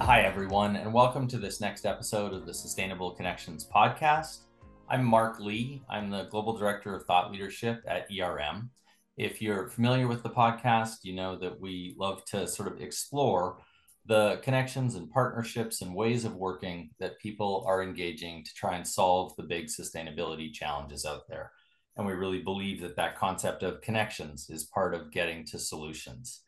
Hi, everyone, and welcome to this next episode of the Sustainable Connections podcast. I'm Mark Lee. I'm the Global Director of Thought Leadership at ERM. If you're familiar with the podcast, you know that we love to sort of explore the connections and partnerships and ways of working that people are engaging to try and solve the big sustainability challenges out there. And we really believe that that concept of connections is part of getting to solutions.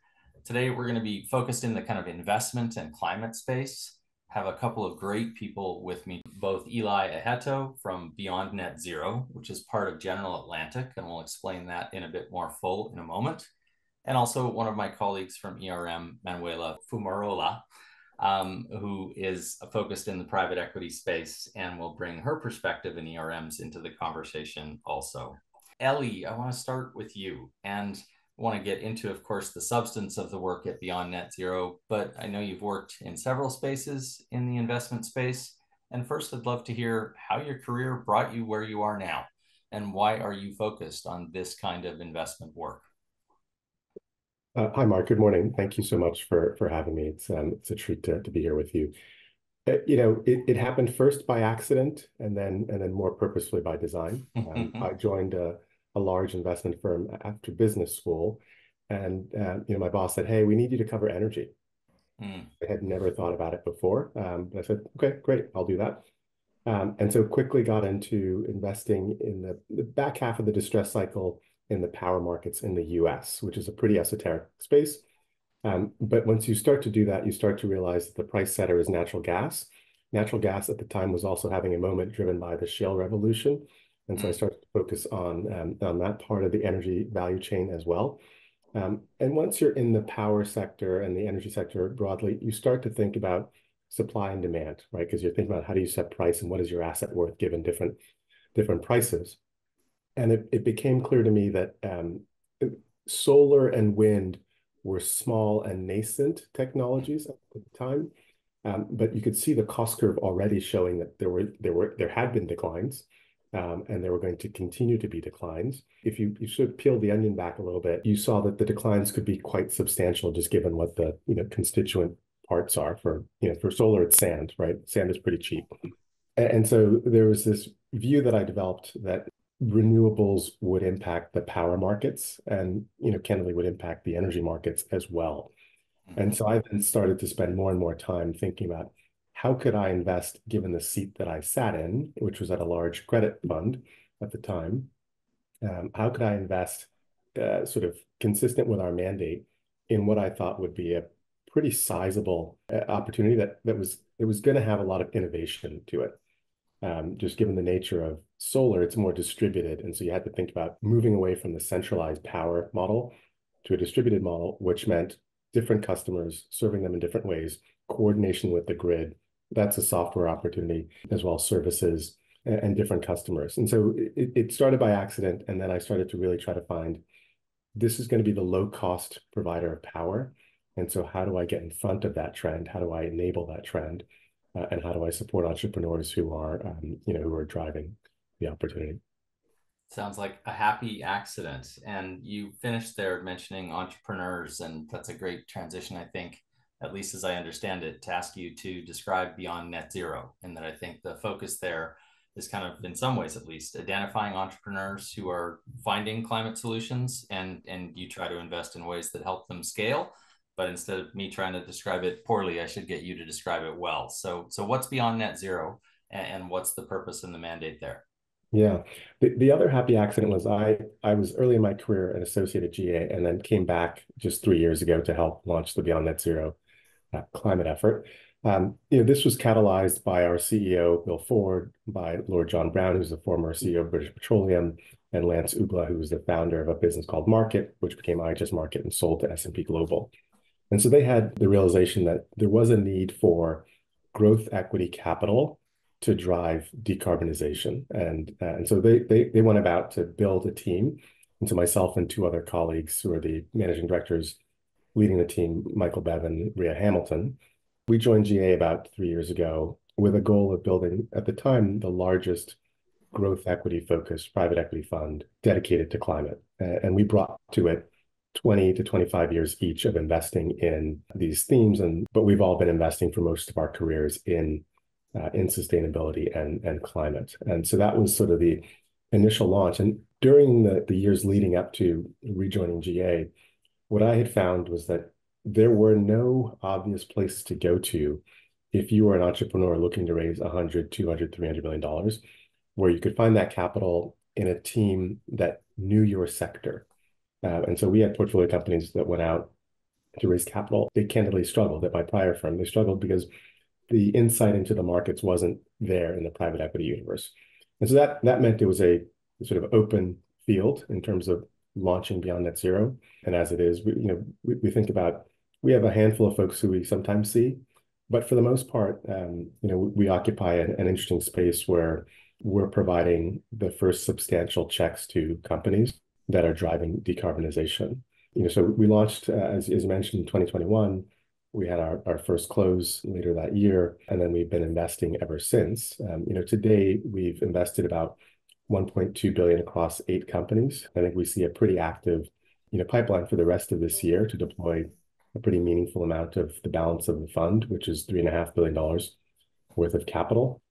Today, we're going to be focused in the kind of investment and climate space. Have a couple of great people with me, both Eli Aheto from BeyondNetZero, which is part of General Atlantic, and we'll explain that in a bit more full in a moment. And also one of my colleagues from ERM, Manuela Fumarola, who is focused in the private equity space and will bring her perspective in ERMs into the conversation also. Ellie, I want to start with you and want to get into, of course, the substance of the work at BeyondNetZero, but I know you've worked in several spaces in the investment space. And first, I'd love to hear how your career brought you where you are now, and why are you focused on this kind of investment work? Hi, Mark. Good morning. Thank you so much for having me. It's a treat to be here with you. It happened first by accident, and then more purposefully by design. I joined a large investment firm after business school, and my boss said, "Hey, we need you to cover energy." I had never thought about it before, but I said, "Okay, great, I'll do that." And so quickly got into investing in the back half of the distress cycle in the power markets in the US, which is a pretty esoteric space. But once you start to do that, you start to realize that the price setter is natural gas. Natural gas at the time was also having a moment driven by the shale revolution. And so I started to focus on that part of the energy value chain as well. And once you're in the power sector and the energy sector broadly, you start to think about supply and demand, right? Because you're thinking about how do you set price and what is your asset worth given different prices. And it became clear to me that solar and wind were small and nascent technologies at the time, but you could see the cost curve already showing that there had been declines, and there were going to continue to be declines. If you sort of peel the onion back a little bit, you saw that the declines could be quite substantial, just given what the constituent parts are. For solar, it's sand, right? Sand is pretty cheap, and so there was this view that I developed that renewables would impact the power markets and candidly would impact the energy markets as well. And so I then started to spend more and more time thinking about how could I invest, given the seat that I sat in, which was at a large credit fund at the time. How could I invest sort of consistent with our mandate in what I thought would be a pretty sizable opportunity that was going to have a lot of innovation to it. Just given the nature of solar, it's more distributed. And so you had to think about moving away from the centralized power model to a distributed model, which meant different customers serving them in different ways, coordination with the grid. That's a software opportunity, as well as services and different customers. And so it started by accident. And then I started to really try to find this is going to be the low cost provider of power. And so how do I get in front of that trend? How do I enable that trend? And how do I support entrepreneurs who are driving the opportunity? Sounds like a happy accident. And you finished there mentioning entrepreneurs, and that's a great transition, I think, at least as I understand it, to ask you to describe BeyondNetZero. And that I think the focus there is kind of, in some ways at least, identifying entrepreneurs who are finding climate solutions, and you try to invest in ways that help them scale. But instead of me trying to describe it poorly, I should get you to describe it well. So what's BeyondNetZero, and what's the purpose and the mandate there? Yeah. The other happy accident was I was early in my career an associate at GA and then came back just 3 years ago to help launch the BeyondNetZero climate effort. This was catalyzed by our CEO, Bill Ford, by Lord John Brown, who's the former CEO of British Petroleum, and Lance Ugla, who was the founder of a business called Market, which became IHS Market and sold to S&P Global. And so they had the realization that there was a need for growth equity capital to drive decarbonization. And so they went about to build a team. And so myself and two other colleagues who are the managing directors leading the team, Michael Bevan, Rhea Hamilton, we joined GA about 3 years ago with a goal of building, at the time, the largest growth equity focused private equity fund dedicated to climate. And we brought to it 20 to 25 years each of investing in these themes, but we've all been investing for most of our careers in sustainability and climate. And so that was sort of the initial launch. And during the years leading up to rejoining GA, what I had found was that there were no obvious places to go to if you were an entrepreneur looking to raise 100, 200, $300 million, where you could find that capital in a team that knew your sector. And so we had portfolio companies that went out to raise capital. They candidly struggled at my prior firm. They struggled because the insight into the markets wasn't there in the private equity universe. And so that meant it was a sort of open field in terms of launching BeyondNetZero. And as it is, we think about, we have a handful of folks who we sometimes see, but for the most part, we occupy an interesting space where we're providing the first substantial checks to companies that are driving decarbonization. So we launched, as mentioned, in 2021. We had our first close later that year, and then we've been investing ever since. Today we've invested about 1.2 billion across 8 companies. I think we see a pretty active, pipeline for the rest of this year to deploy a pretty meaningful amount of the balance of the fund, which is $3.5 billion worth of capital.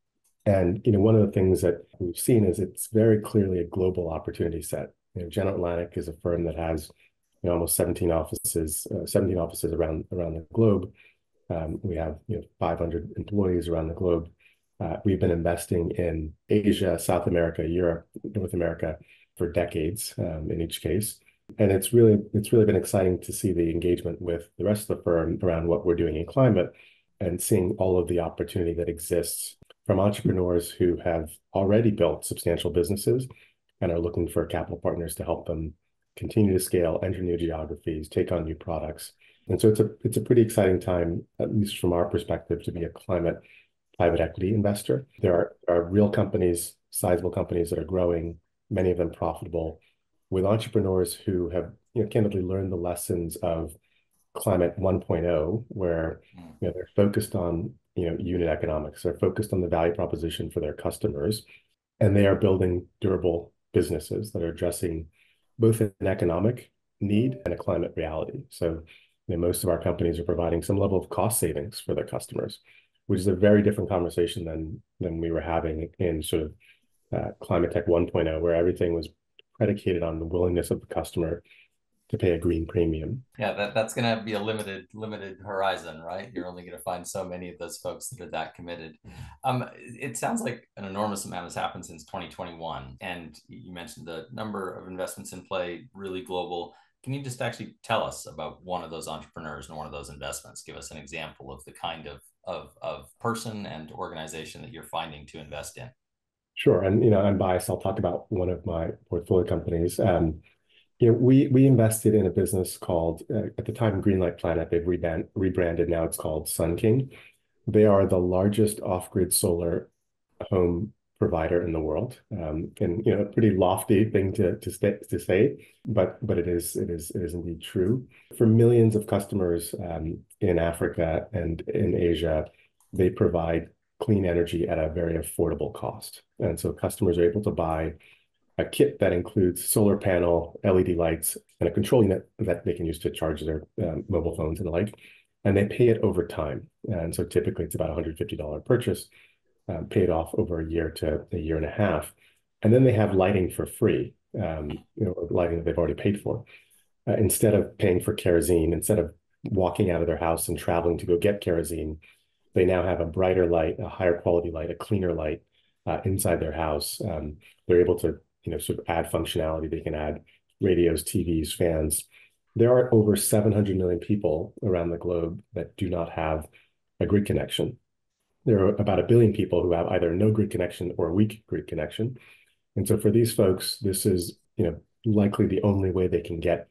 And one of the things that we've seen is it's very clearly a global opportunity set. General Atlantic is a firm that has almost 17 offices around the globe. We have 500 employees around the globe. We've been investing in Asia, South America, Europe, North America for decades in each case. And it's really been exciting to see the engagement with the rest of the firm around what we're doing in climate and seeing all of the opportunity that exists from entrepreneurs who have already built substantial businesses and are looking for capital partners to help them continue to scale, enter new geographies, take on new products. And so it's a pretty exciting time, at least from our perspective, to be a climate private equity investor. There are real companies, sizable companies that are growing, many of them profitable, with entrepreneurs who have candidly learned the lessons of climate 1.0, where they're focused on unit economics. They're focused on the value proposition for their customers, and they are building durable businesses that are addressing both an economic need and a climate reality. So most of our companies are providing some level of cost savings for their customers, which is a very different conversation than we were having in sort of climate tech 1.0, where everything was predicated on the willingness of the customer to pay a green premium. Yeah, that's going to be a limited horizon, right? You're only going to find so many of those folks that are that committed. It sounds like an enormous amount has happened since 2021. And you mentioned the number of investments in play, really global. Can you just actually tell us about one of those entrepreneurs and one of those investments? Give us an example of the kind of person and organization that you're finding to invest in. Sure. And, I'm biased. I'll talk about one of my portfolio companies. We invested in a business called, at the time, Greenlight Planet. They've rebranded. Now it's called Sun King. They are the largest off-grid solar home provider in the world. And, a pretty lofty thing to say, but it is indeed true. For millions of customers in Africa and in Asia, they provide clean energy at a very affordable cost. And so customers are able to buy a kit that includes solar panel, LED lights, and a control unit that they can use to charge their mobile phones and the like. And they pay it over time. And so typically it's about a $150 purchase, paid off over a year to a year and a half. And then they have lighting for free, lighting that they've already paid for. Instead of paying for kerosene, instead of walking out of their house and traveling to go get kerosene, they now have a brighter light, a higher quality light, a cleaner light inside their house. They're able to sort of add functionality. They can add radios, TVs, fans. There are over 700 million people around the globe that do not have a grid connection. There are about 1 billion people who have either no grid connection or a weak grid connection. And so for these folks, this is, likely the only way they can get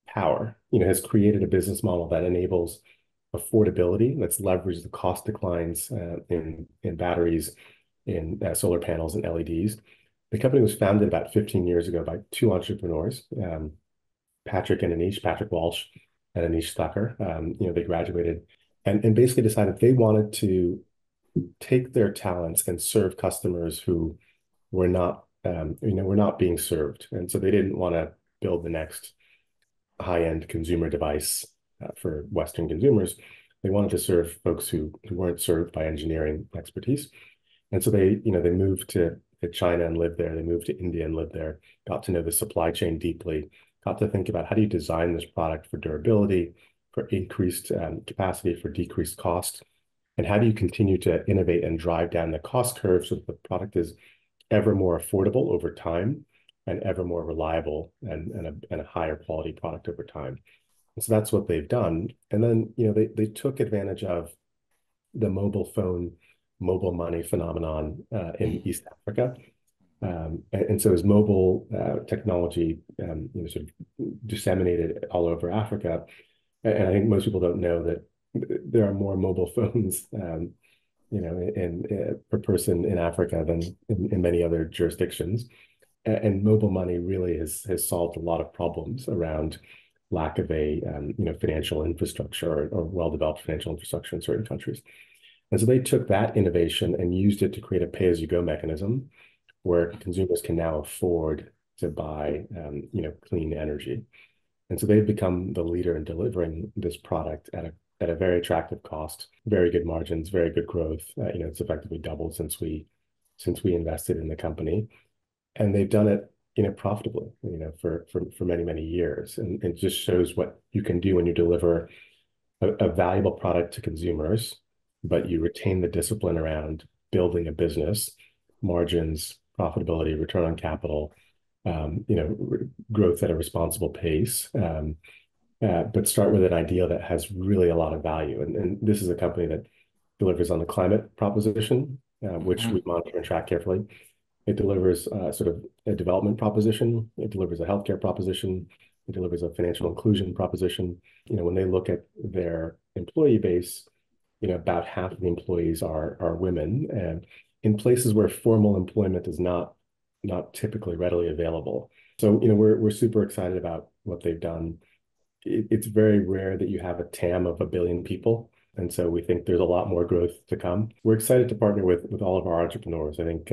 power. Has created a business model that enables affordability. Let's leverage the cost declines in batteries, in solar panels and LEDs. The company was founded about 15 years ago by 2 entrepreneurs, Patrick Walsh and Anish Thakur. They graduated and basically decided they wanted to take their talents and serve customers who were not being served. And so they didn't want to build the next high-end consumer device for Western consumers. They wanted to serve folks who weren't served by engineering expertise. And so they moved to China and lived there. They moved to India and lived there, got to know the supply chain deeply, got to think about how do you design this product for durability, for increased capacity, for decreased cost, and how do you continue to innovate and drive down the cost curve so that the product is ever more affordable over time and ever more reliable and a higher quality product over time. And so that's what they've done. And then, they took advantage of the mobile money phenomenon in East Africa. And so as mobile technology sort of disseminated all over Africa, and I think most people don't know that there are more mobile phones per person in Africa than in many other jurisdictions. And mobile money really has solved a lot of problems around lack of a financial infrastructure or well-developed financial infrastructure in certain countries. And so they took that innovation and used it to create a pay-as-you-go mechanism where consumers can now afford to buy clean energy. And so they've become the leader in delivering this product at a very attractive cost, very good margins, very good growth. It's effectively doubled since we invested in the company, and they've done it profitably for many, many years. And it just shows what you can do when you deliver a valuable product to consumers, but you retain the discipline around building a business, margins, profitability, return on capital, growth at a responsible pace. But start with an idea that has really a lot of value. And this is a company that delivers on the climate proposition, which we monitor and track carefully. It delivers sort of a development proposition. It delivers a healthcare proposition. It delivers a financial inclusion proposition. When they look at their employee base, about half of the employees are women, and in places where formal employment is not typically readily available. So, we're super excited about what they've done. It's very rare that you have a TAM of 1 billion people. And so we think there's a lot more growth to come. We're excited to partner with all of our entrepreneurs. I think,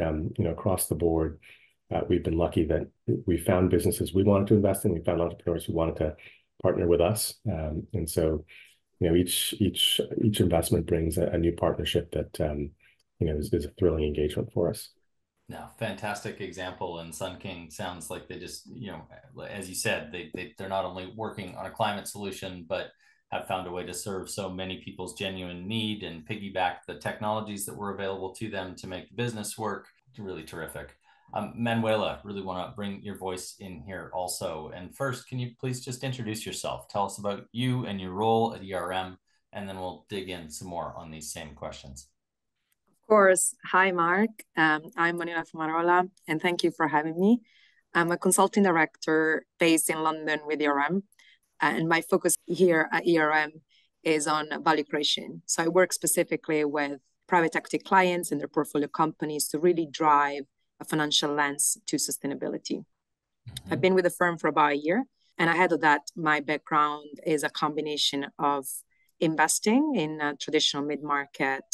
across the board, we've been lucky that we found businesses we wanted to invest in. We found entrepreneurs who wanted to partner with us. And so, each investment brings a new partnership that, is a thrilling engagement for us. No, fantastic example. And Sun King sounds like they just, as you said, they're not only working on a climate solution, but have found a way to serve so many people's genuine need and piggyback the technologies that were available to them to make the business work. Really terrific. Manuela, really want to bring your voice in here also. And first, can you please just introduce yourself? Tell us about you and your role at ERM, and then we'll dig in some more on these same questions. Of course. Hi, Mark. I'm Manuela Fumarola, and thank you for having me. I'm a consulting director based in London with ERM, and my focus here at ERM is on value creation. So I work specifically with private equity clients and their portfolio companies to really drive a financial lens to sustainability. I've been with the firm for about a year, and ahead of that, my background is a combination of investing in traditional mid-market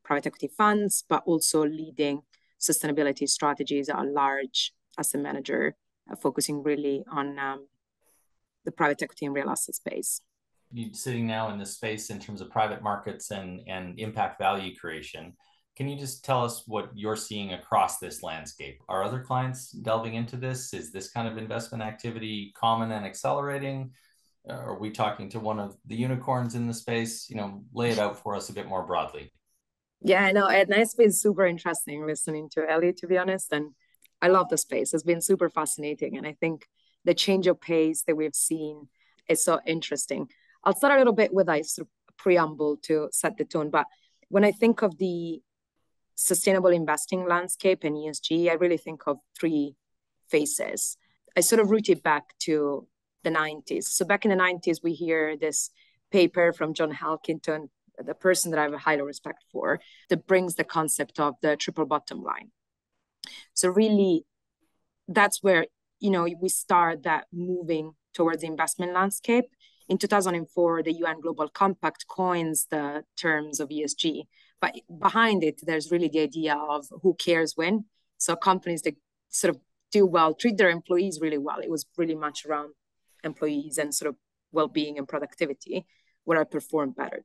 private equity funds, but also leading sustainability strategies at a large asset manager, focusing really on the private equity and real asset space. You're sitting now in this space in terms of private markets and impact value creation. Can you just tell us what you're seeing across this landscape? Are other clients delving into this? Is this kind of investment activity common and accelerating? Are we talking to one of the unicorns in the space? Lay it out for us a bit more broadly. Yeah, I know. And it's been super interesting listening to Eli, to be honest. And I love the space. It's been super fascinating. And I think the change of pace that we've seen is so interesting. I'll start a little bit with a sort of preamble to set the tone. But when I think of the sustainable investing landscape and ESG, I really think of three phases. I sort of root it back to the 90s. So back in the 90s, we hear this paper from John Halkington, the person that I have a high respect for, that brings the concept of the triple bottom line. So really, that's where, we start that moving towards the investment landscape. In 2004, the UN Global Compact coins the terms of ESG, but behind it, there's really the idea of who cares when. So companies that sort of do well, treat their employees really well. It was really much around employees and sort of well-being and productivity, where I perform better.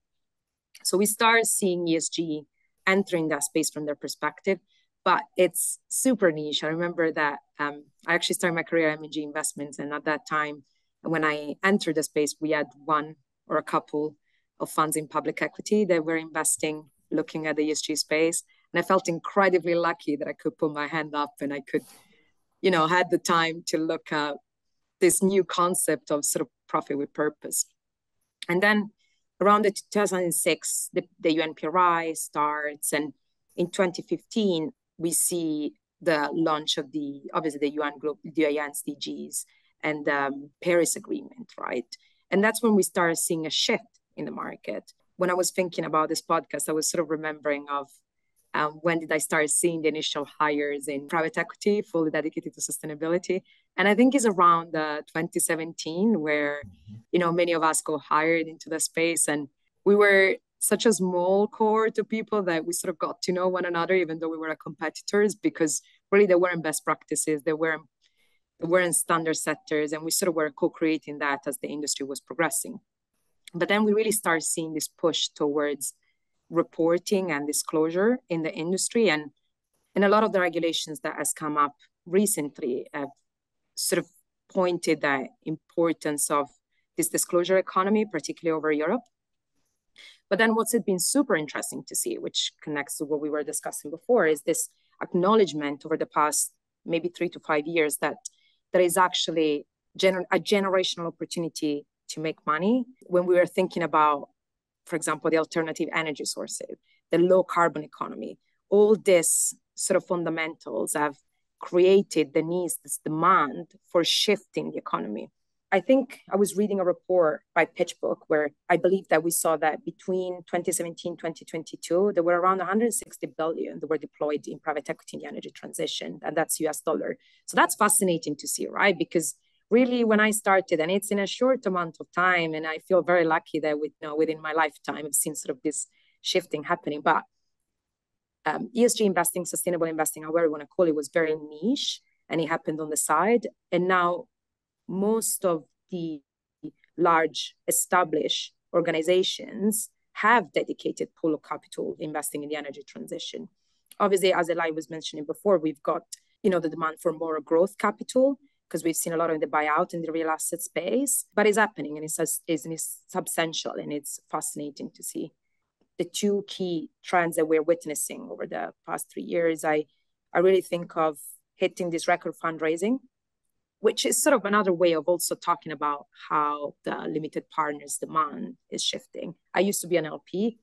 So we start seeing ESG entering that space from their perspective, but it's super niche. I remember that I actually started my career at M&G Investments, and at that time, when I entered the space, we had one or a couple of funds in public equity that were investing, looking at the ESG space. And I felt incredibly lucky that I could put my hand up and I could, had the time to look at this new concept of sort of profit with purpose. And then around the 2006, the UNPRI starts, and in 2015, we see the launch of obviously the UN SDGs and the Paris Agreement, right? And that's when we started seeing a shift in the market. When I was thinking about this podcast, I was sort of remembering of when did I start seeing the initial hires in private equity fully dedicated to sustainability. And I think it's around 2017 where, many of us got hired into the space, and we were such a small cohort of people that we sort of got to know one another, even though we were competitors, because really there weren't best practices, there weren't standard setters, and we sort of were co-creating that as the industry was progressing. But then we really started seeing this push towards reporting and disclosure in the industry, and a lot of the regulations that has come up recently have sort of pointed the importance of this disclosure economy, particularly over Europe. But then what's been super interesting to see, which connects to what we were discussing before, is this acknowledgement over the past maybe 3 to 5 years that there is actually a generational opportunity to make money. When we were thinking about, for example, the alternative energy sources, the low carbon economy, all this sort of fundamentals have created the needs, this demand for shifting the economy. I think I was reading a report by PitchBook where I believe that we saw that between 2017 and 2022, there were around 160 billion that were deployed in private equity in the energy transition, and that's US dollar. So that's fascinating to see, right? Because really when I started, and it's in a short amount of time, and I feel very lucky that within my lifetime, I've seen sort of this shifting happening. But ESG investing, sustainable investing, however you want to call it, was very niche, and it happened on the side. And now most of the large established organizations have dedicated pool of capital investing in the energy transition. Obviously, as Eli was mentioning before, we've got, the demand for more growth capital, because we've seen a lot of the buyout in the real asset space, but it's happening, and it's substantial, and it's fascinating to see. The two key trends that we're witnessing over the past 3 years, I really think of hitting this record fundraising, which is sort of another way of also talking about how the limited partners demand is shifting. I used to be an LP,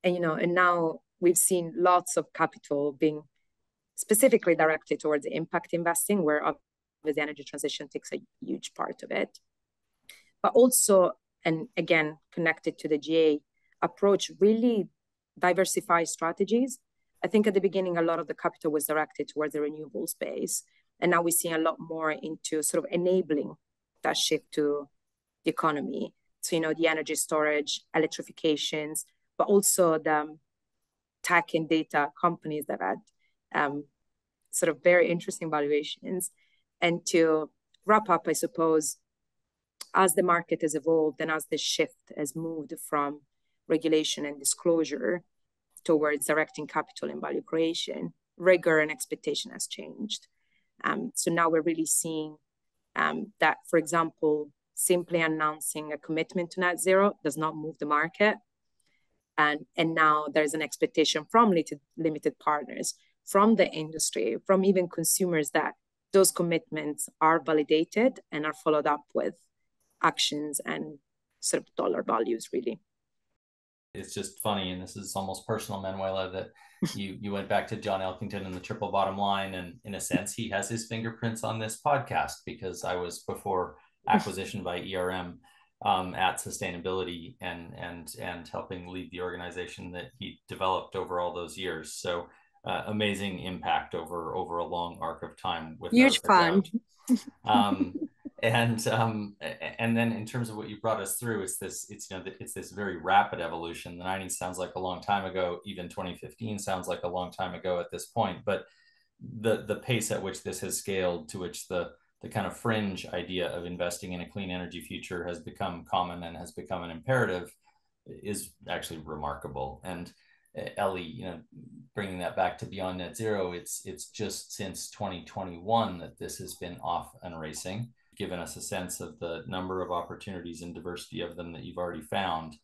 and now we've seen lots of capital being specifically directed towards impact investing, where the energy transition takes a huge part of it. But also, and again, connected to the GA approach, really diversify strategies. I think at the beginning, a lot of the capital was directed towards the renewable space. And now we're seeing a lot more into sort of enabling that shift to the economy. So, the energy storage, electrifications, but also the tech and data companies that had sort of very interesting valuations. And to wrap up, I suppose, as the market has evolved and as the shift has moved from regulation and disclosure towards directing capital and value creation, rigor and expectation has changed. So now we're really seeing that, for example, simply announcing a commitment to net zero does not move the market. And now there's an expectation from limited partners, from the industry, from even consumers, that those commitments are validated and are followed up with actions and sort of dollar values, really. It's just funny, and this is almost personal, Manuela, that you went back to John Elkington and the triple bottom line, and in a sense, he has his fingerprints on this podcast, because I was before acquisition by ERM at sustainability and helping lead the organization that he developed over all those years. So amazing impact over a long arc of time. Huge fun. And then in terms of what you brought us through, it's this very rapid evolution. The 90s sounds like a long time ago. Even 2015 sounds like a long time ago at this point. But the pace at which this has scaled, to which the the kind of fringe idea of investing in a clean energy future has become common and has become an imperative is actually remarkable. And Ellie, bringing that back to Beyond Net Zero, it's just since 2021 that this has been off and racing, given us a sense of the number of opportunities and diversity of them that you've already found.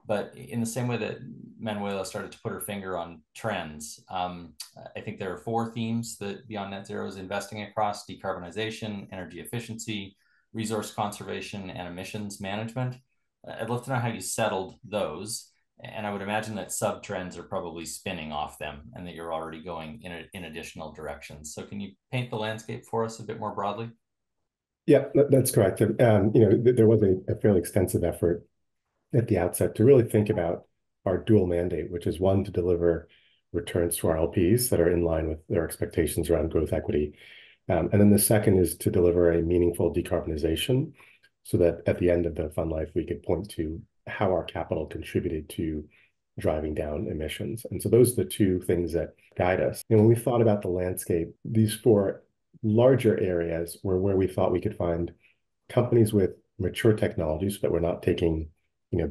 But in the same way that Manuela started to put her finger on trends, I think there are 4 themes that Beyond Net Zero is investing across: decarbonization, energy efficiency, resource conservation, and emissions management. I'd love to know how you settled those. And I would imagine that sub-trends are probably spinning off them and that you're already going in additional directions. So can you paint the landscape for us a bit more broadly? Yeah, that's correct. There was a fairly extensive effort at the outset to really think about our dual mandate, which is one, to deliver returns to our LPs that are in line with their expectations around growth equity. And then the second is to deliver a meaningful decarbonization so that at the end of the fund life, we could point to how our capital contributed to driving down emissions. And so those are the 2 things that guide us. And when we thought about the landscape, these 4 larger areas were where we thought we could find companies with mature technologies so that we're not taking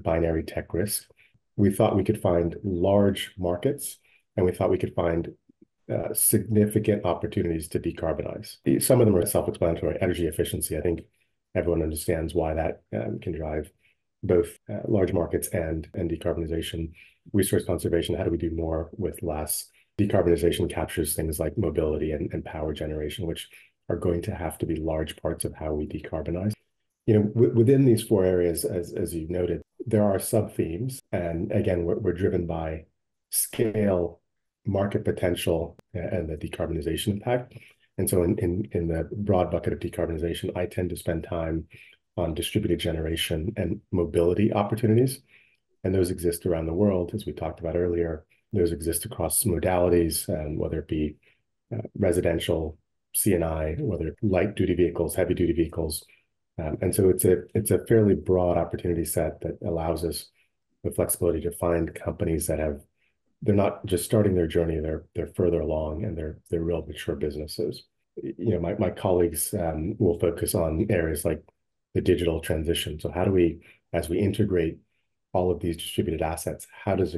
binary tech risk. We thought we could find large markets, and we thought we could find significant opportunities to decarbonize. Some of them are self-explanatory. Energy efficiency, I think everyone understands why that can drive both large markets and decarbonization. Resource conservation, how do we do more with less? Decarbonization captures things like mobility and power generation, which are going to have to be large parts of how we decarbonize. Within these 4 areas, as you noted, there are sub-themes. And again, we're driven by scale, market potential, and the decarbonization impact. And so in the broad bucket of decarbonization, I tend to spend time on distributed generation and mobility opportunities. And those exist around the world, as we talked about earlier. Those exist across modalities, whether it be residential, C&I, whether light-duty vehicles, heavy-duty vehicles. And so it's a fairly broad opportunity set that allows us the flexibility to find companies that they're not just starting their journey, they're further along, and they're real mature businesses. My colleagues will focus on areas like the digital transition. So how do we, as we integrate all of these distributed assets, how does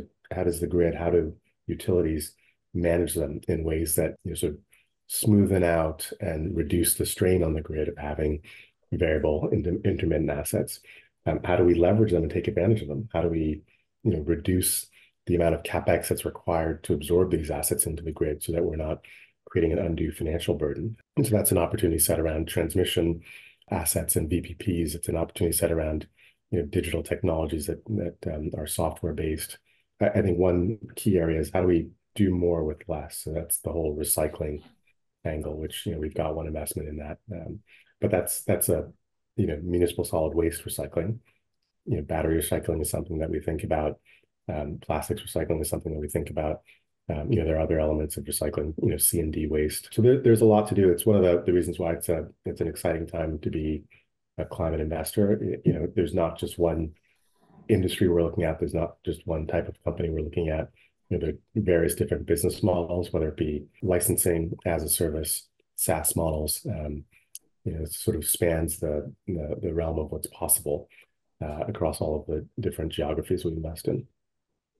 the grid, how do utilities manage them in ways that sort of smoothen out and reduce the strain on the grid of having variable intermittent assets? How do we leverage them and take advantage of them? How do we reduce the amount of CapEx that's required to absorb these assets into the grid so that we're not creating an undue financial burden? And so that's an opportunity set around transmission assets and VPPs. It's an opportunity set around digital technologies that are software based. I think one key area is how do we do more with less? So that's the whole recycling angle, which we've got one investment in that. But that's a municipal solid waste recycling. Battery recycling is something that we think about. Plastics recycling is something that we think about. There are other elements of recycling, C&D waste. So there's a lot to do. It's one of the reasons why it's an exciting time to be a climate investor. There's not just one industry we're looking at. There's not just one type of company we're looking at. There are various different business models, whether it be licensing as a service, SaaS models. It sort of spans the realm of what's possible across all of the different geographies we invest in.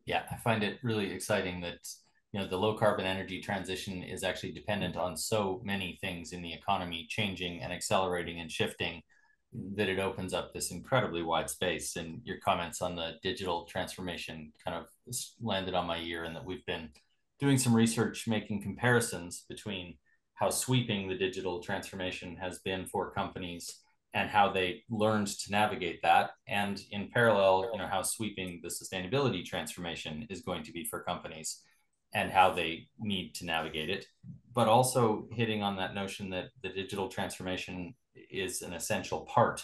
Yeah, I find it really exciting that the low carbon energy transition is actually dependent on so many things in the economy changing and accelerating and shifting that it opens up this incredibly wide space. And your comments on the digital transformation kind of landed on my ear, and that we've been doing some research making comparisons between how sweeping the digital transformation has been for companies and how they learned to navigate that, and in parallel, how sweeping the sustainability transformation is going to be for companies and how they need to navigate it, but also hitting on that notion that the digital transformation is an essential part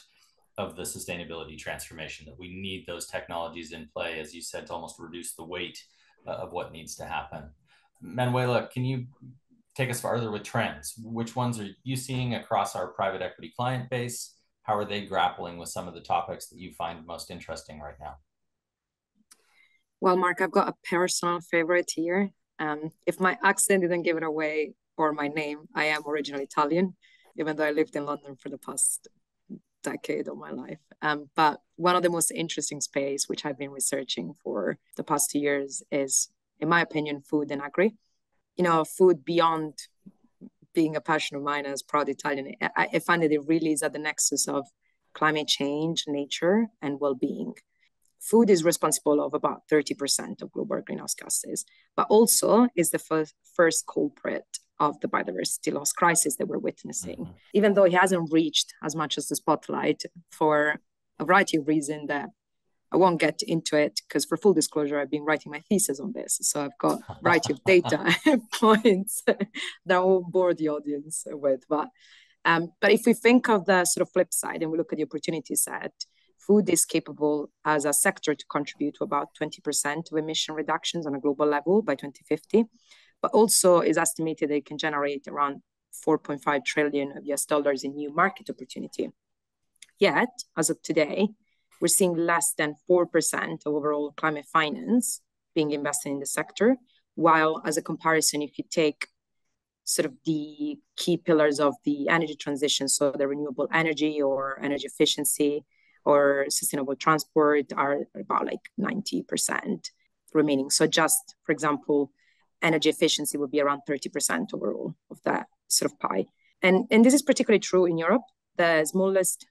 of the sustainability transformation, that we need those technologies in play, as you said, to almost reduce the weight of what needs to happen. Manuela, can you take us farther with trends? Which ones are you seeing across our private equity client base? How are they grappling with some of the topics that you find most interesting right now? Well, Mark, I've got a personal favorite here. If my accent didn't give it away, or my name, I am originally Italian. even though I lived in London for the past decade of my life. But one of the most interesting space, which I've been researching for the past 2 years, is, in my opinion, food and agri. Food beyond being a passion of mine as proud Italian, I find that it really is at the nexus of climate change, nature, and well-being. Food is responsible of about 30% of global greenhouse gases, but also is the first culprit of the biodiversity loss crisis that we're witnessing. Mm-hmm. Even though it hasn't reached as much as the spotlight for a variety of reasons that I won't get into it, because for full disclosure, I've been writing my thesis on this. So I've got a variety of data points that I won't bore the audience with. But if we think of the sort of flip side and we look at the opportunity set, food is capable as a sector to contribute to about 20% of emission reductions on a global level by 2050, but also is estimated that it can generate around $4.5 trillion of US dollars in new market opportunity. Yet, as of today, we're seeing less than 4% of overall climate finance being invested in the sector, while as a comparison, if you take sort of the key pillars of the energy transition, so the renewable energy or energy efficiency or sustainable transport, are about like 90% remaining. So just, for example, energy efficiency would be around 30% overall of that sort of pie. And this is particularly true in Europe. The smallest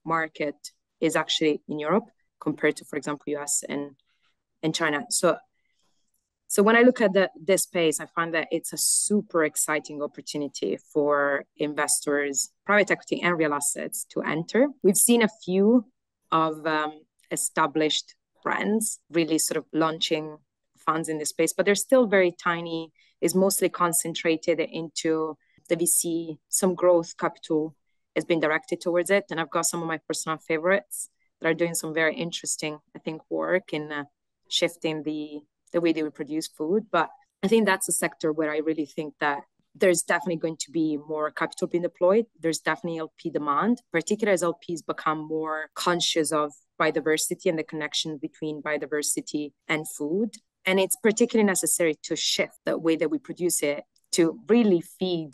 market is actually in Europe compared to, for example, US and China. So when I look at this space, I find that it's a super exciting opportunity for investors, private equity and real assets to enter. We've seen a few of established brands really sort of launching funds in this space, but they're still very tiny. It's mostly concentrated into the VC. Some growth capital has been directed towards it. And I've got some of my personal favorites that are doing some very interesting, I think, work in shifting the way they would produce food. But I think that's a sector where I really think that there's definitely going to be more capital being deployed. There's definitely LP demand, particularly as LPs become more conscious of biodiversity and the connection between biodiversity and food. And it's particularly necessary to shift the way that we produce it to really feed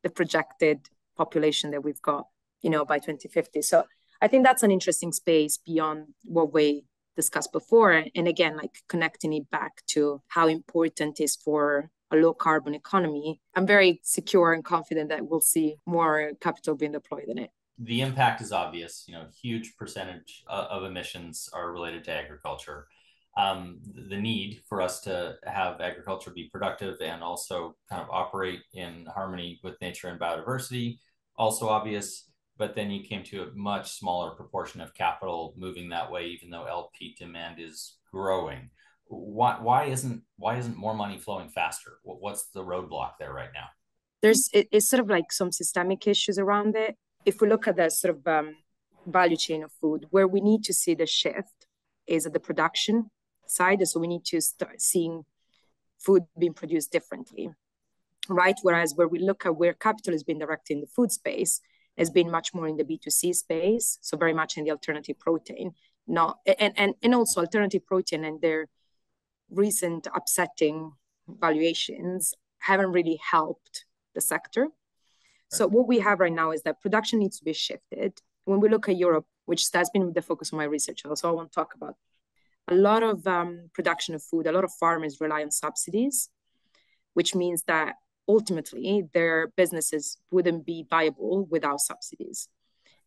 the projected population that we've got, by 2050. So I think that's an interesting space beyond what we discussed before. And again, like connecting it back to how important it is for a low carbon economy, I'm very secure and confident that we'll see more capital being deployed in it. The impact is obvious. Huge percentage of emissions are related to agriculture. The need for us to have agriculture be productive and also kind of operate in harmony with nature and biodiversity, also obvious. But then you came to a much smaller proportion of capital moving that way, even though LP demand is growing. Why isn't more money flowing faster? What's the roadblock there right now? It's sort of like some systemic issues around it. If we look at the sort of value chain of food, where we need to see the shift is at the production side. So we need to start seeing food being produced differently, right? Whereas where we look at where capital is being directed in the food space has been much more in the B2C space, so very much in the alternative protein, and also alternative protein and their recent upsetting valuations haven't really helped the sector. Right. So what we have right now is that production needs to be shifted. When we look at Europe, which has been the focus of my research, also I want to talk about a lot of production of food, a lot of farmers rely on subsidies, which means that ultimately their businesses wouldn't be viable without subsidies.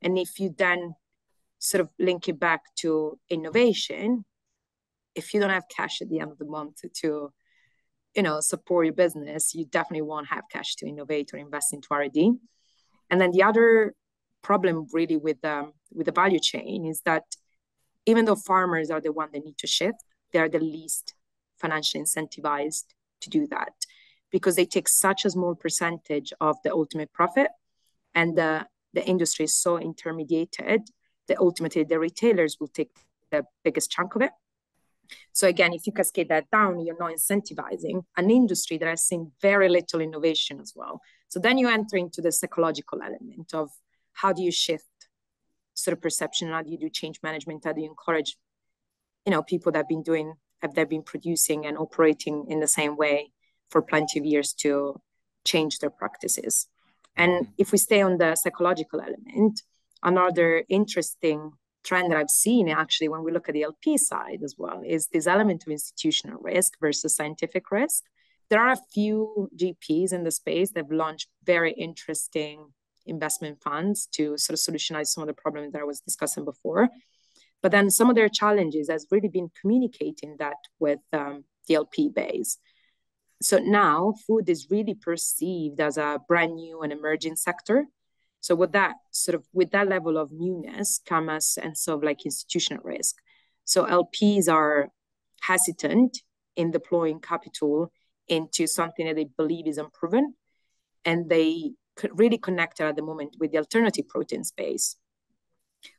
And if you then sort of link it back to innovation, if you don't have cash at the end of the month to, support your business, you definitely won't have cash to innovate or invest into R&D. And then the other problem really with the value chain is that even though farmers are the one that need to shift, they are the least financially incentivized to do that, because they take such a small percentage of the ultimate profit, and the industry is so intermediated that ultimately the retailers will take the biggest chunk of it. So again, if you cascade that down, you're not incentivizing an industry that has seen very little innovation as well. So then you enter into the psychological element of how do you shift sort of perception, how do you do change management, how do you encourage, people that have been producing and operating in the same way for plenty of years to change their practices. And if we stay on the psychological element, another interesting trend that I've seen actually when we look at the LP side as well is this element of institutional risk versus scientific risk. There are a few GPs in the space that have launched very interesting investment funds to sort of solutionize some of the problems that I was discussing before. But then some of their challenges has really been communicating that with the LP base. So now food is really perceived as a brand new and emerging sector. So with that level of newness comes a sense of like institutional risk. So LPs are hesitant in deploying capital into something that they believe is unproven, and they really connected at the moment with the alternative protein space,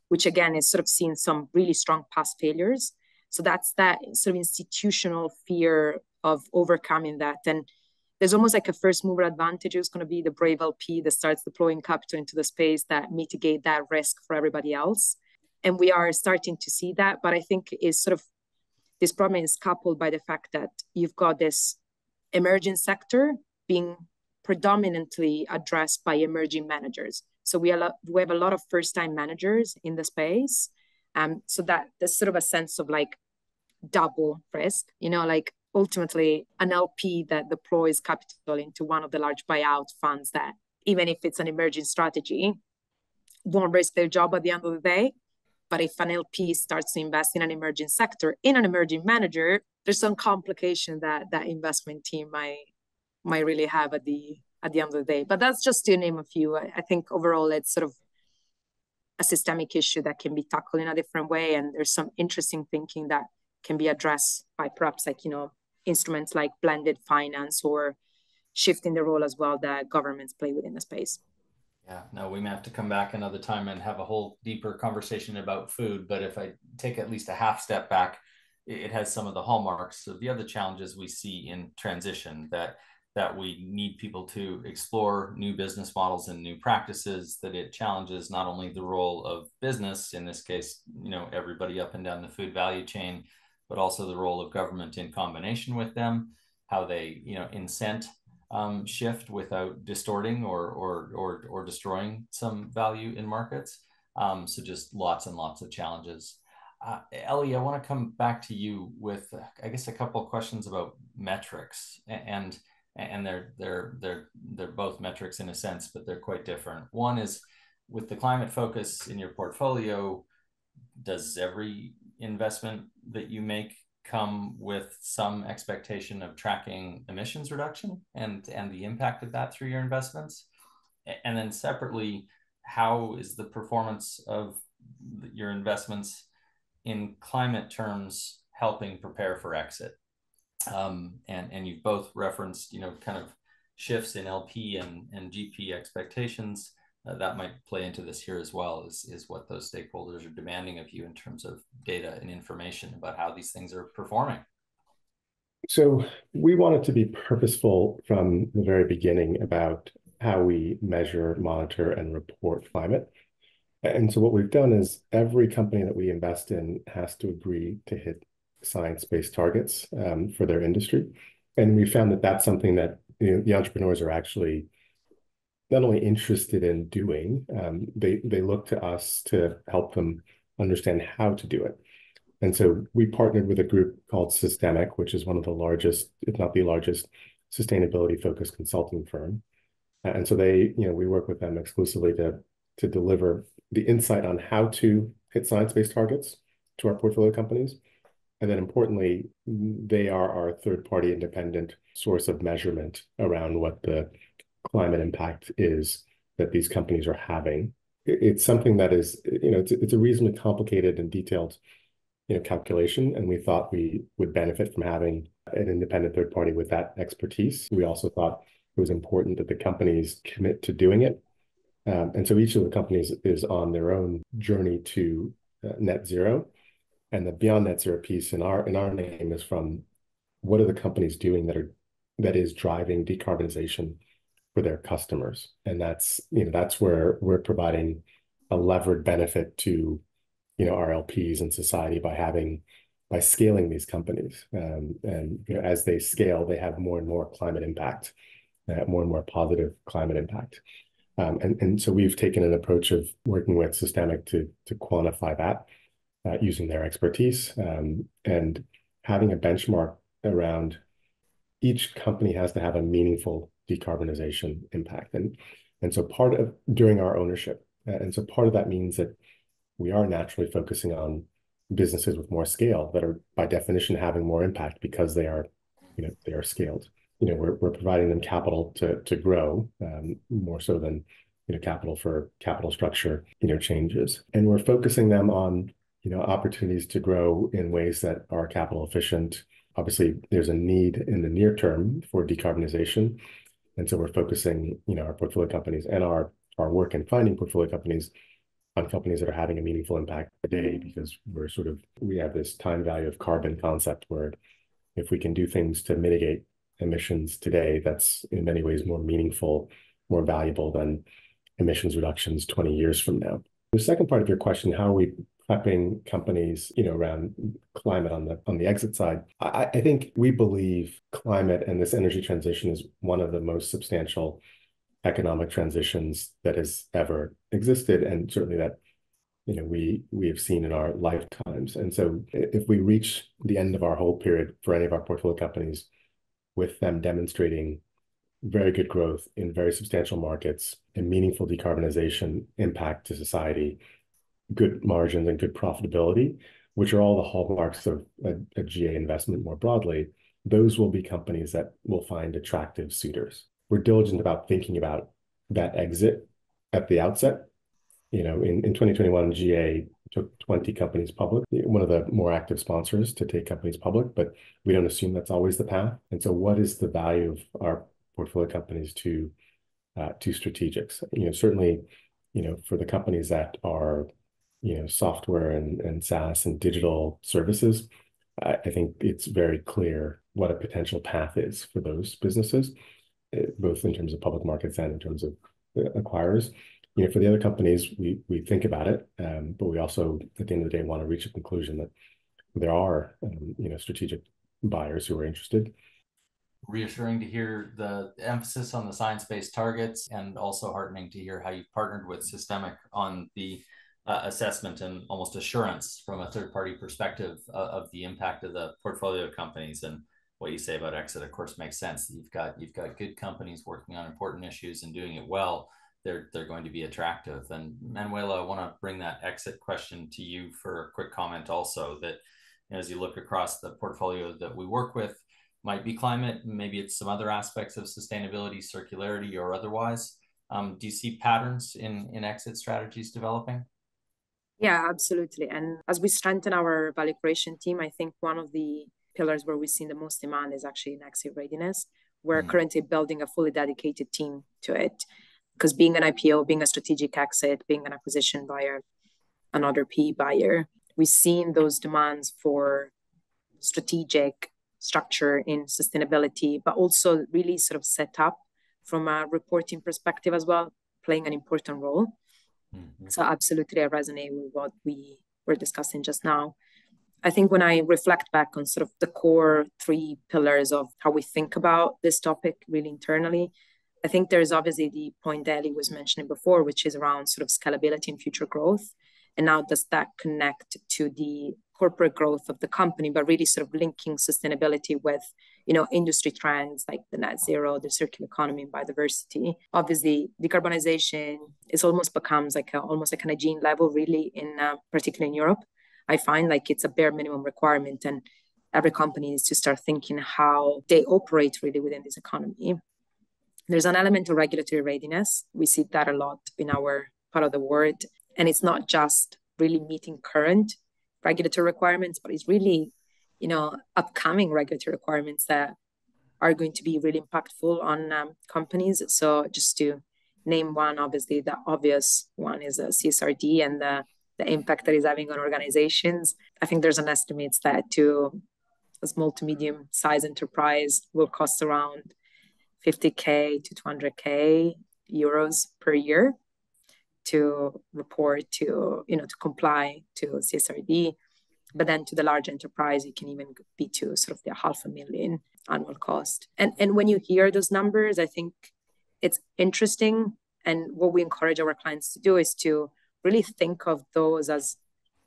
which again is sort of seeing some really strong past failures. So that's that sort of institutional fear of overcoming that. And there's almost like a first mover advantage. It's going to be the brave LP that starts deploying capital into the space that mitigate that risk for everybody else. And we are starting to see that. But I think is sort of this problem is coupled by the fact that you've got this emerging sector being predominantly addressed by emerging managers. So we have a lot of first-time managers in the space. So that there's sort of a sense of like double risk, like ultimately an LP that deploys capital into one of the large buyout funds that, even if it's an emerging strategy, won't risk their job at the end of the day. But if an LP starts to invest in an emerging sector, in an emerging manager, there's some complication that that investment team might really have at the end of the day. But that's just to name a few. I think overall it's sort of a systemic issue that can be tackled in a different way. And there's some interesting thinking that can be addressed by perhaps like, instruments like blended finance or shifting the role as well that governments play within the space. Yeah, no, we may have to come back another time and have a whole deeper conversation about food. But if I take at least a half step back, it has some of the hallmarks of the other challenges we see in transition, that we need people to explore new business models and new practices, that it challenges not only the role of business, in this case, everybody up and down the food value chain, but also the role of government in combination with them, how they, incent shift without distorting or destroying some value in markets. So just lots and lots of challenges. Eli, I want to come back to you with, I guess, a couple of questions about metrics, and they're both metrics in a sense, but they're quite different. One is, with the climate focus in your portfolio, does every investment that you make come with some expectation of tracking emissions reduction and the impact of that through your investments? And then separately, how is the performance of your investments in climate terms helping prepare for exit? And you've both referenced, kind of shifts in LP and GP expectations. That might play into this here as well, is what those stakeholders are demanding of you in terms of data and information about how these things are performing. So we wanted to be purposeful from the very beginning about how we measure, monitor, and report climate. And so what we've done is every company that we invest in has to agree to hit science-based targets for their industry. And we found that that's something that the entrepreneurs are actually not only interested in doing, they look to us to help them understand how to do it. And so we partnered with a group called Systemic, which is one of the largest, if not the largest, sustainability-focused consulting firm. And so we work with them exclusively to deliver the insight on how to hit science-based targets to our portfolio companies. And then importantly, they are our third-party independent source of measurement around what the climate impact is that these companies are having. It's something that is, it's a reasonably complicated and detailed, calculation, and we thought we would benefit from having an independent third party with that expertise. We also thought it was important that the companies commit to doing it. And so each of the companies is on their own journey to net zero. And the BeyondNetZero piece in our name is from what are the companies doing that is driving decarbonization for their customers. And that's where we're providing a levered benefit to, our LPs and society by scaling these companies. And as they scale, they have more and more climate impact, more and more positive climate impact. And so we've taken an approach of working with Systemic to quantify that using their expertise, and having a benchmark around each company has to have a meaningful decarbonization impact. And so part of during our ownership, and so part of that means that we are naturally focusing on businesses with more scale that are by definition having more impact because they are, they are scaled. We're providing them capital to grow, more so than capital for capital structure changes, and we're focusing them on opportunities to grow in ways that are capital efficient. Obviously, there's a need in the near term for decarbonization, and so we're focusing our portfolio companies and our work in finding portfolio companies on companies that are having a meaningful impact today, because we have this time value of carbon concept where if we can do things to mitigate emissions today, that's in many ways more meaningful, more valuable than emissions reductions 20 years from now. The second part of your question, how are we prepping companies, around climate on the exit side? I think we believe climate and this energy transition is one of the most substantial economic transitions that has ever existed, and certainly that we have seen in our lifetimes. And so if we reach the end of our hold period for any of our portfolio companies with them demonstrating very good growth in very substantial markets and meaningful decarbonization impact to society, good margins and good profitability, which are all the hallmarks of a GA investment more broadly, those will be companies that will find attractive suitors. We're diligent about thinking about that exit at the outset. In 2021, GA took 20 companies public, one of the more active sponsors to take companies public, but we don't assume that's always the path. And so what is the value of our portfolio companies to strategics? Certainly, for the companies that are, software and SaaS and digital services, I think it's very clear what a potential path is for those businesses, both in terms of public markets and in terms of acquirers. For the other companies, we think about it, but we also, at the end of the day, want to reach a conclusion that there are, strategic buyers who are interested. Reassuring to hear the emphasis on the science-based targets, and also heartening to hear how you've partnered with Systemic on the assessment and almost assurance from a third-party perspective of the impact of the portfolio companies. And what you say about exit, of course, makes sense. You've got good companies working on important issues and doing it well. They're going to be attractive. And Manuela, I want to bring that exit question to you for a quick comment also, that as you look across the portfolio that we work with, might be climate, maybe it's some other aspects of sustainability, circularity, or otherwise. Do you see patterns in exit strategies developing? Yeah, absolutely. And as we strengthen our value creation team, I think one of the pillars where we've seen the most demand is actually in exit readiness. We're currently building a fully dedicated team to it, because being an IPO, being a strategic exit, being an acquisition buyer, another PE buyer, we've seen those demands for strategic structure in sustainability, but also really sort of set up from a reporting perspective as well, playing an important role. So absolutely, I resonate with what we were discussing just now. I think when I reflect back on sort of the core 3 pillars of how we think about this topic really internally, I think there's obviously the point that Eli was mentioning before, which is around sort of scalability and future growth. And now does that connect to the corporate growth of the company, but really sort of linking sustainability with, industry trends like the net zero, the circular economy, and biodiversity. Obviously, decarbonization is almost becomes almost like an hygiene level, really, particularly in Europe. I find like it's a bare minimum requirement, and every company needs to start thinking how they operate really within this economy. There's an element of regulatory readiness. We see that a lot in our part of the world. And it's not just really meeting current regulatory requirements, but it's really, upcoming regulatory requirements that are going to be really impactful on companies. So just to name one, obviously the obvious one is CSRD and the impact that is having on organizations. I think there's an estimate that to a small to medium size enterprise will cost around 50K to 200K euros per year to report to comply to CSRD. But then to the large enterprise, it can even be to sort of the $500,000 annual cost. And when you hear those numbers, I think it's interesting And what we encourage our clients to do is to really think of those as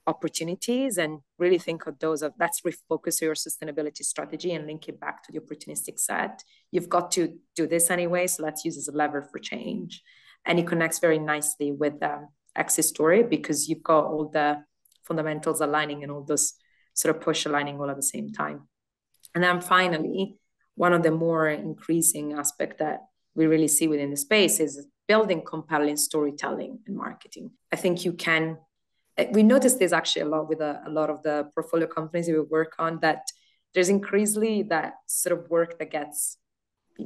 opportunities and really think of those of let's refocus your sustainability strategy and link it back to the opportunistic set. You've got to do this anyway, so let's use it as a lever for change. And it connects very nicely with the exit story because you've got all the fundamentals aligning and all those sort of push aligning all at the same time. And then finally, one of the more increasing aspects that we really see within the space is building compelling storytelling and marketing. I think we noticed this actually a lot with a lot of the portfolio companies we work on, that there's increasingly that sort of work that gets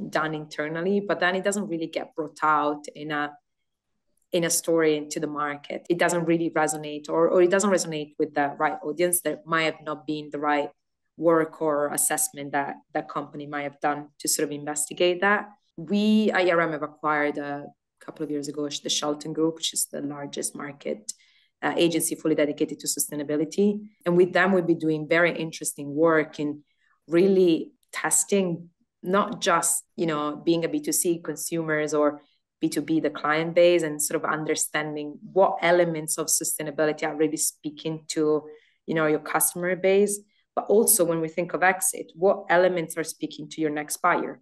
done internally, but then it doesn't really get brought out in a story into the market. It doesn't really resonate or it doesn't resonate with the right audience. That might have not been the right work or assessment that that company might have done to sort of investigate that. We, IRM, have acquired a couple of years ago the Shelton Group, which is the largest market agency fully dedicated to sustainability. And with them, we'll be doing very interesting work in really testing, not just, being a B2C consumers or B2B, the client base, and sort of understanding what elements of sustainability are really speaking to, your customer base. But also when we think of exit, what elements are speaking to your next buyer?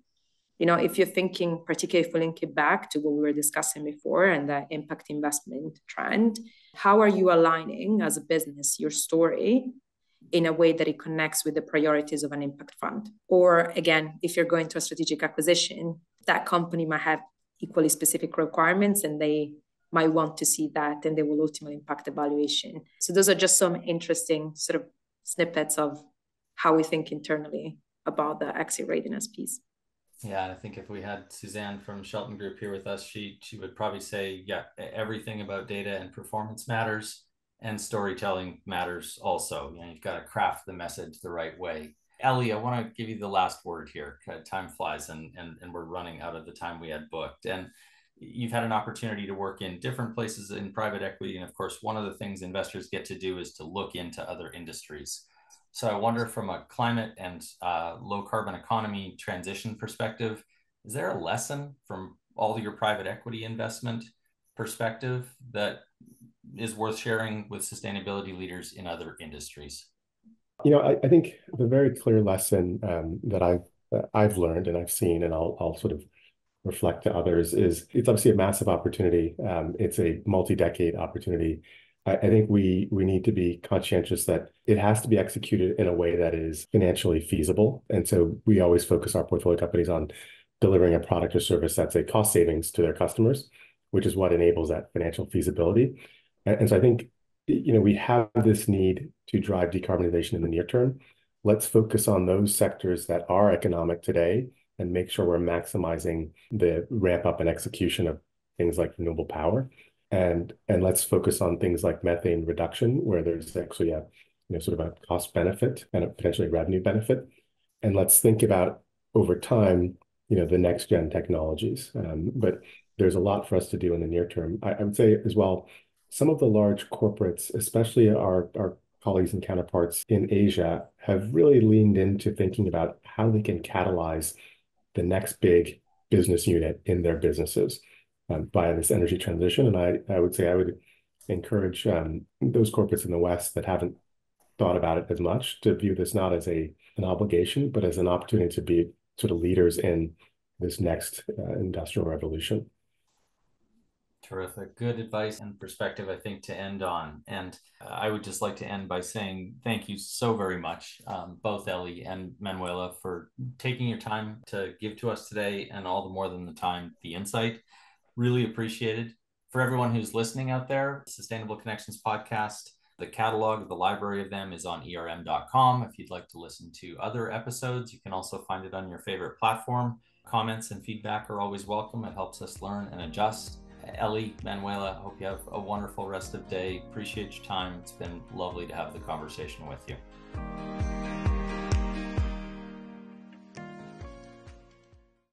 If you're thinking, particularly if we link it back to what we were discussing before and the impact investment trend, how are you aligning as a business your story in a way that it connects with the priorities of an impact fund? Or again, if you're going to a strategic acquisition, that company might have equally specific requirements and they might want to see that and they will ultimately impact the valuation. So those are just some interesting sort of snippets of how we think internally about the exit readiness piece. Yeah, I think if we had Suzanne from Shelton Group here with us, she would probably say, yeah, everything about data and performance matters and storytelling matters also. You've got to craft the message the right way. Eli, I want to give you the last word here. Time flies and we're running out of the time we had booked. And you've had an opportunity to work in different places in private equity. And of course, one of the things investors get to do is to look into other industries. So I wonder, from a climate and low carbon economy transition perspective, is there a lesson from all your private equity investment perspective that is worth sharing with sustainability leaders in other industries? I think the very clear lesson that I've learned and I've seen, and I'll sort of reflect to others, is it's obviously a massive opportunity. It's a multi-decade opportunity. I think we need to be conscientious that it has to be executed in a way that is financially feasible. And so we always focus our portfolio companies on delivering a product or service that's a cost savings to their customers, which is what enables that financial feasibility. And so I think, we have this need to drive decarbonization in the near term. Let's focus on those sectors that are economic today and make sure we're maximizing the ramp up and execution of things like renewable power. And let's focus on things like methane reduction, where there's actually a sort of a cost benefit and a potentially revenue benefit. And let's think about over time, the next gen technologies. But there's a lot for us to do in the near term. I would say as well, some of the large corporates, especially our colleagues and counterparts in Asia, have really leaned into thinking about how they can catalyze the next big business unit in their businesses by this energy transition. And I would say I would encourage those corporates in the West that haven't thought about it as much to view this not as an obligation, but as an opportunity to be sort of leaders in this next industrial revolution. Terrific. Good advice and perspective, I think, to end on. And I would just like to end by saying thank you so very much, both Eli and Manuela, for taking your time to give to us today, and all the more than the time, the insight. Really appreciated. For everyone who's listening out there, Sustainable Connections podcast, the catalog, the library of them is on erm.com. If you'd like to listen to other episodes, you can also find it on your favorite platform. Comments and feedback are always welcome. It helps us learn and adjust. Eli, Manuela, I hope you have a wonderful rest of the day. Appreciate your time. It's been lovely to have the conversation with you.